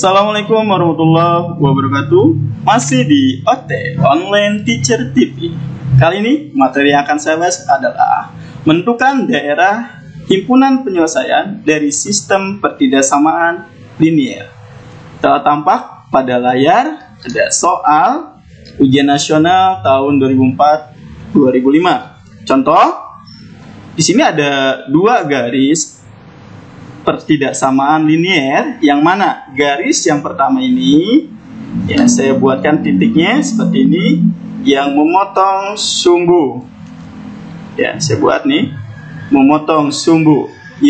Assalamualaikum warahmatullahi wabarakatuh. Masih di OT Online Teacher TV. Kali ini materi yang akan saya bahas adalah menentukan daerah himpunan penyelesaian dari sistem pertidaksamaan linier. Telah tampak pada layar ada soal ujian nasional tahun 2004-2005. Contoh, di sini ada dua garis pertidaksamaan linier, yang mana garis yang pertama ini ya saya buatkan titiknya seperti ini, yang memotong sumbu ya saya buat nih, memotong sumbu Y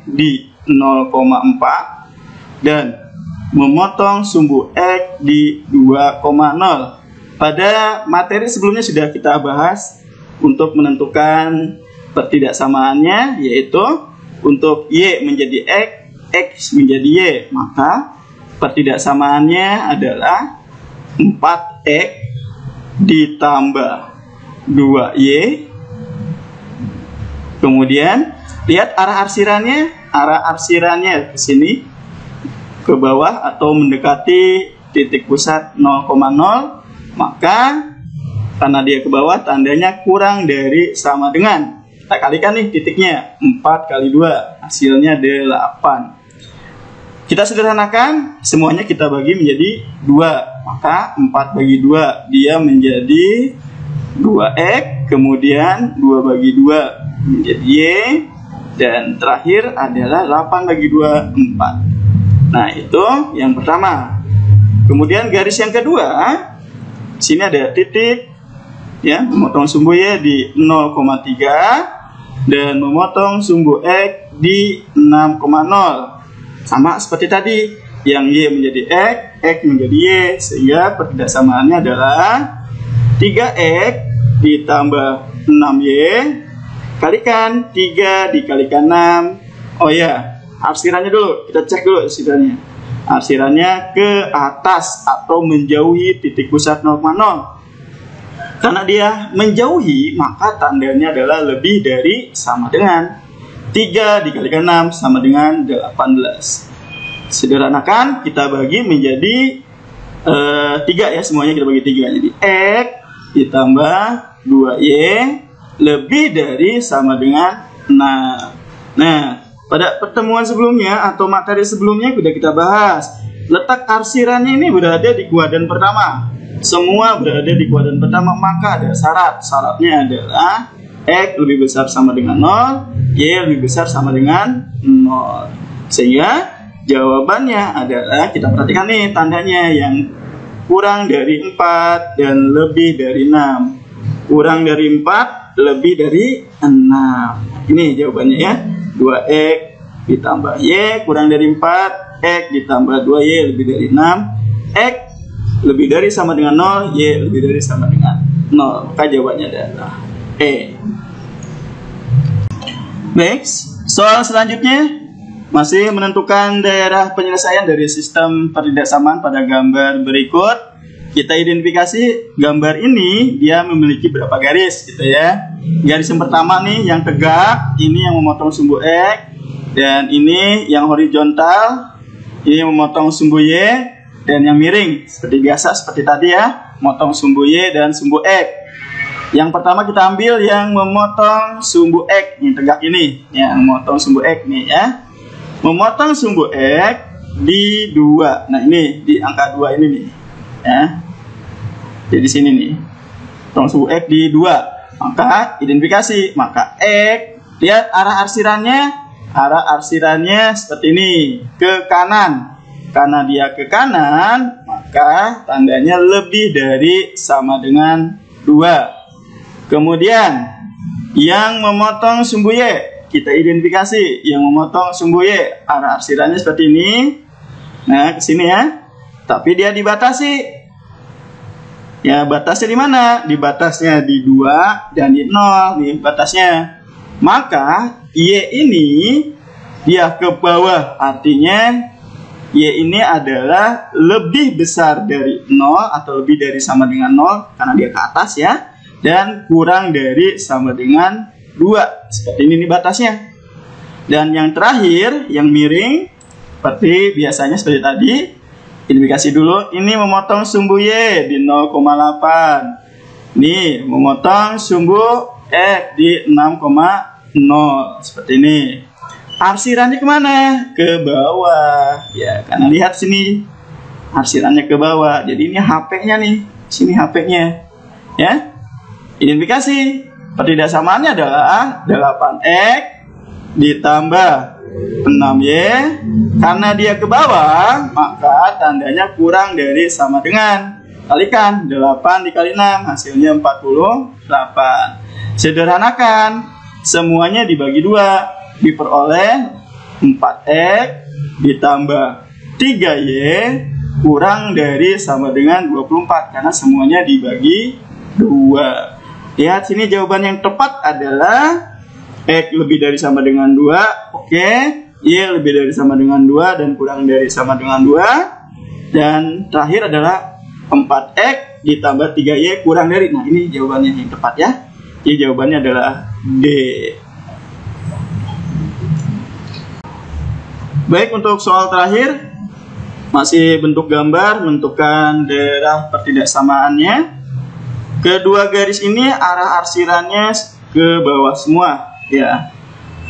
di 0,4 dan memotong sumbu X di 2,0. Pada materi sebelumnya sudah kita bahas untuk menentukan pertidaksamaannya, yaitu untuk Y menjadi X, X menjadi Y, maka pertidaksamaannya adalah 4X ditambah 2Y. Kemudian lihat arah arsirannya ke sini, ke bawah atau mendekati titik pusat 0,0, maka karena dia ke bawah tandanya kurang dari sama dengan. Kita kalikan nih titiknya, 4 kali 2 hasilnya 8. Kita sederhanakan, semuanya kita bagi menjadi 2, maka 4 bagi 2 dia menjadi 2X, kemudian 2 bagi 2 menjadi Y, dan terakhir adalah 8 bagi 2, 4. Nah, itu yang pertama. Kemudian garis yang kedua, sini ada titik ya, memotong sumbu Y di 0,3 dan memotong sumbu X di 6,0. Sama seperti tadi, yang Y menjadi X, X menjadi Y, sehingga pertidaksamaannya adalah 3X ditambah 6Y kalikan 3 dikalikan 6. Oh ya, arsirannya dulu, kita cek dulu arsirannya. Arsirannya ke atas atau menjauhi titik pusat 0,0. Karena dia menjauhi, maka tandanya adalah lebih dari sama dengan 3 dikalikan 6 sama dengan 18. Sederhanakan, kita bagi menjadi 3 ya, semuanya kita bagi 3. Jadi X ditambah 2Y lebih dari sama dengan 6. Nah, pada pertemuan sebelumnya atau materi sebelumnya sudah kita bahas, letak arsirannya ini berada di kuadran pertama. Semua berada di kuadran pertama, maka ada syarat. Syaratnya adalah X lebih besar sama dengan 0, Y lebih besar sama dengan 0. Sehingga jawabannya adalah, kita perhatikan nih tandanya, yang kurang dari 4 dan lebih dari 6. Kurang dari 4, lebih dari 6. Ini jawabannya ya. 2X ditambah Y kurang dari 4, X ditambah 2Y lebih dari 6, X lebih dari sama dengan 0, Y lebih dari sama dengan 0. Maka jawabannya adalah E. Next, soal selanjutnya masih menentukan daerah penyelesaian dari sistem pertidaksamaan pada gambar berikut. Kita identifikasi gambar ini dia memiliki berapa garis gitu ya. Garis yang pertama nih yang tegak, ini yang memotong sumbu X, dan ini yang horizontal, ini yang memotong sumbu Y, dan yang miring seperti biasa seperti tadi ya, motong sumbu Y dan sumbu X. Yang pertama kita ambil yang memotong sumbu X, yang tegak ini, yang memotong sumbu X nih ya. Memotong sumbu X di 2. Nah, ini di angka 2 ini nih ya. Jadi sini nih. Potong sumbu X di 2. Maka identifikasi, maka X, lihat arah arsirannya seperti ini, ke kanan. Karena dia ke kanan, maka tandanya lebih dari sama dengan 2. Kemudian yang memotong sumbu Y, kita identifikasi yang memotong sumbu Y, arah arsirannya seperti ini. Nah, ke sini ya. Tapi dia dibatasi. Ya, batasnya di mana? Di batasnya di 2 dan di 0 nih batasnya. Maka Y ini dia ke bawah, artinya Y ini adalah lebih besar dari 0 atau lebih dari sama dengan 0 karena dia ke atas ya, dan kurang dari sama dengan 2. Seperti ini nih batasnya. Dan yang terakhir, yang miring, seperti biasanya seperti tadi, Identifikasi dulu. Ini memotong sumbu Y di 0,8. Nih, memotong sumbu X di 6,0. Seperti ini. Arsirannya kemana? Ke bawah. Ya, karena lihat sini. Arsirannya ke bawah. Jadi ini HP-nya nih. Sini HP-nya. Ya. Identifikasi. Pertidaksamaannya adalah 8X ditambah 6Y. Karena dia ke bawah, maka tandanya kurang dari sama dengan. Kalikan 8 dikali 6, hasilnya 48. Sederhanakan, semuanya dibagi 2, diperoleh 4X ditambah 3Y kurang dari sama dengan 24, karena semuanya dibagi 2. Lihat sini, jawaban yang tepat adalah X lebih dari sama dengan 2, oke. Y lebih dari sama dengan 2 dan kurang dari sama dengan 2. Dan terakhir adalah 4X ditambah 3Y kurang dari. Nah, ini jawabannya yang tepat ya. Jadi jawabannya adalah D. Baik, untuk soal terakhir masih bentuk gambar, menentukan daerah pertidaksamaannya. Kedua garis ini arah arsirannya ke bawah semua, ya.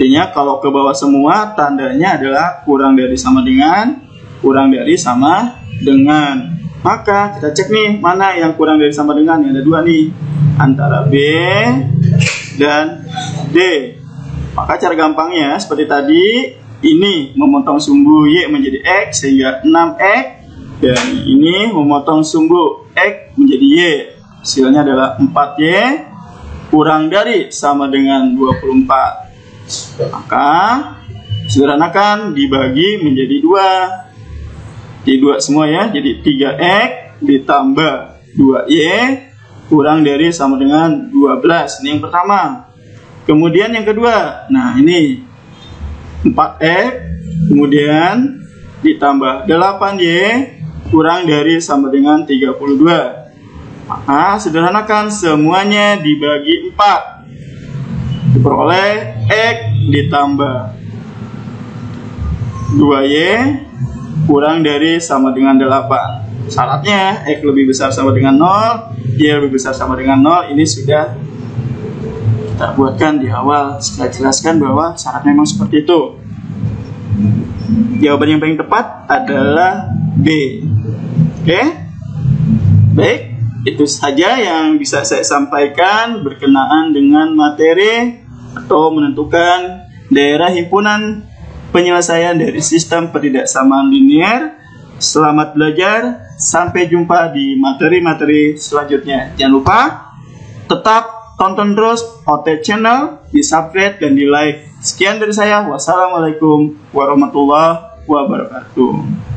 Artinya kalau ke bawah semua tandanya adalah kurang dari sama dengan, kurang dari sama dengan. Maka kita cek nih mana yang kurang dari sama dengan. Ada 2 nih, antara B dan D. Maka cara gampangnya seperti tadi, ini memotong sumbu Y menjadi X sehingga 6X, dan ini memotong sumbu X menjadi Y, hasilnya adalah 4Y kurang dari sama dengan 24. Maka sederhanakan, dibagi menjadi 2. Jadi 2 semua ya. Jadi 3X ditambah 2Y kurang dari sama dengan 12. Ini yang pertama. Kemudian yang kedua, nah ini 4X kemudian ditambah 8Y kurang dari sama dengan 32. Maka sederhanakan, semuanya dibagi 4. Diperoleh X ditambah 2Y kurang dari sama dengan 8. Syaratnya X lebih besar sama dengan 0, Y lebih besar sama dengan 0. Ini sudah kita buatkan di awal. Saya jelaskan bahwa syaratnya memang seperti itu. Jawaban yang paling tepat adalah B. Oke? Baik. Itu saja yang bisa saya sampaikan berkenaan dengan materi atau menentukan daerah himpunan penyelesaian dari sistem pertidaksamaan linear. Selamat belajar, sampai jumpa di materi-materi selanjutnya. Jangan lupa tetap tonton terus OT Channel, di subscribe dan di like. Sekian dari saya, wassalamualaikum warahmatullahi wabarakatuh.